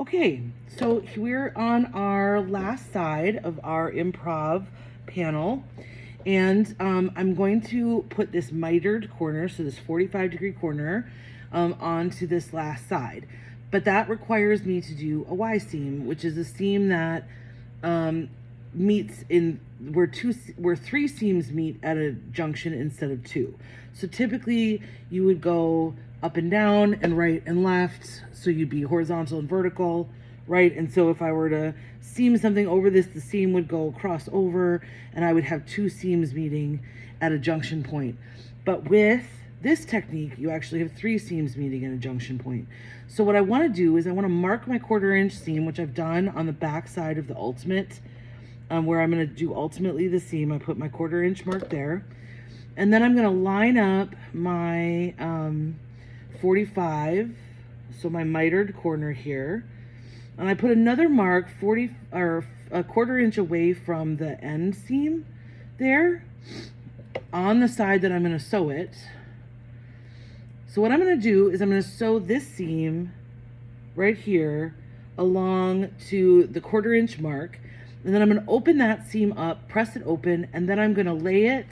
Okay, so we're on our last side of our improv panel, and I'm going to put this mitered corner, so this 45-degree corner, onto this last side. But that requires me to do a Y seam, which is a seam that meets in where three seams meet at a junction instead of two. So typically you would go up and down and right and left, so you'd be horizontal and vertical, right? And so if I were to seam something over this, the seam would go across over and I would have two seams meeting at a junction point. But with this technique, you actually have three seams meeting at a junction point. So what I want to do is I want to mark my 1/4 inch seam, which I've done on the back side of the ultimate, where I'm going to do ultimately the seam. I put my 1/4 inch mark there. And then I'm going to line up my 45, so my mitered corner here. And I put another mark 40 or a 1/4 inch away from the end seam there on the side that I'm going to sew it. So what I'm going to do is I'm going to sew this seam right here along to the 1/4 inch mark. And then I'm going to open that seam up, press it open, and then I'm going to lay it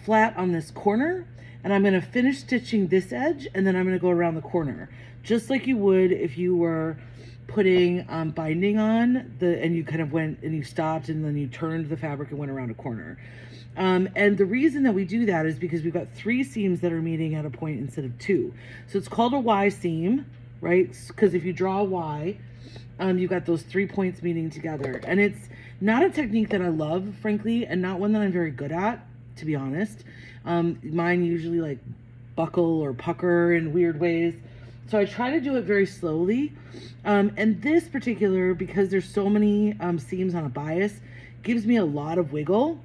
flat on this corner, and I'm going to finish stitching this edge, and then I'm going to go around the corner, just like you would if you were putting binding on and you kind of went and you stopped and then you turned the fabric and went around a corner. And the reason that we do that is because we've got three seams that are meeting at a point instead of two. So it's called a Y seam, right? Because if you draw a Y, you've got those 3 points meeting together. And it's not a technique that I love, frankly, and not one that I'm very good at, to be honest. Mine usually like buckle or pucker in weird ways. So I try to do it very slowly. And this particular, because there's so many seams on a bias, gives me a lot of wiggle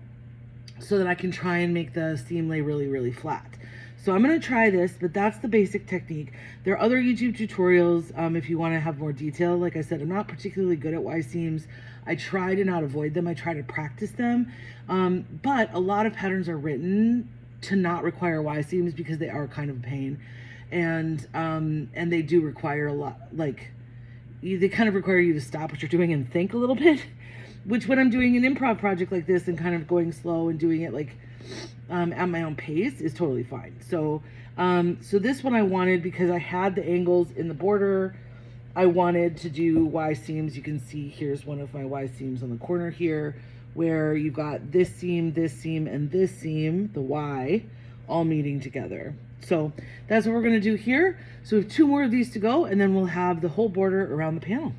so that I can try and make the seam lay really, really flat. So I'm going to try this, but that's the basic technique. There are other YouTube tutorials if you want to have more detail. Like I said, I'm not particularly good at Y seams. I try to not avoid them. I try to practice them. But a lot of patterns are written to not require Y seams because they are kind of a pain. And they do require a lot, like, they kind of require you to stop what you're doing and think a little bit, which when I'm doing an improv project like this and kind of going slow and doing it like at my own pace is totally fine. So so this one I wanted, because I had the angles in the border, I wanted to do Y seams. You can see here's one of my Y seams on the corner here, where you've got this seam, and this seam, the Y, all meeting together. So that's what we're going to do here. So we have two more of these to go, and then we'll have the whole border around the panel.